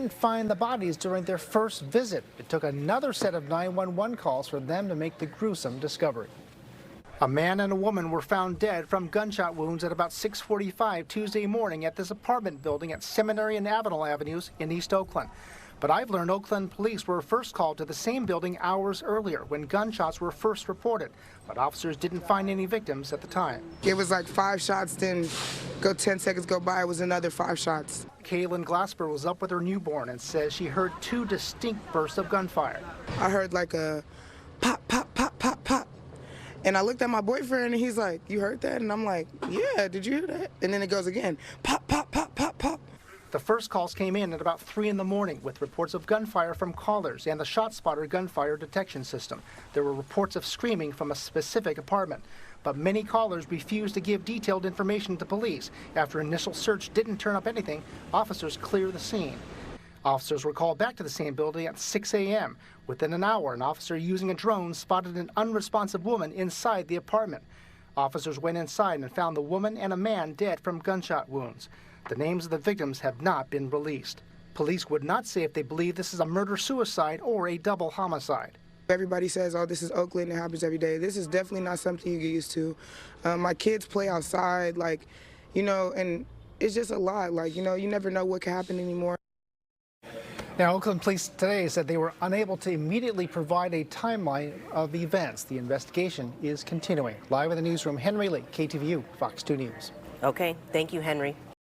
didn't find the bodies during their first visit. It took another set of 911 calls for them to make the gruesome discovery. A man and a woman were found dead from gunshot wounds at about 6:45 Tuesday morning at this apartment building at Seminary and Avenel Avenues in East Oakland. But I've learned Oakland police were first called to the same building hours earlier when gunshots were first reported, but officers didn't find any victims at the time. It was like 5 shots, then 10 seconds go by, it was another 5 shots. Kaylin Glasper was up with her newborn and says she heard 2 distinct bursts of gunfire. I heard like a pop, pop, pop, pop, pop. And I looked at my boyfriend and he's like, "You heard that?" And I'm like, "Yeah, did you hear that?" And then it goes again, pop, pop, pop, pop, pop. The first calls came in at about 3 in the morning with reports of gunfire from callers and the ShotSpotter gunfire detection system. There were reports of screaming from a specific apartment, but many callers refused to give detailed information to police. After initial search didn't turn up anything, officers cleared the scene. Officers were called back to the same building at 6 a.m. Within an hour, an officer using a drone spotted an unresponsive woman inside the apartment. Officers went inside and found the woman and a man dead from gunshot wounds. The names of the victims have not been released. Police would not say if they believe this is a murder-suicide or a double homicide. Everybody says, "Oh, this is Oakland, it happens every day." This is definitely not something you get used to. My kids play outside, like, and it's just a lot. Like, you never know what can happen anymore. Now, Oakland police today said they were unable to immediately provide a timeline of events. The investigation is continuing. Live in the newsroom, Henry Lee, KTVU, Fox 2 News. Okay, thank you, Henry.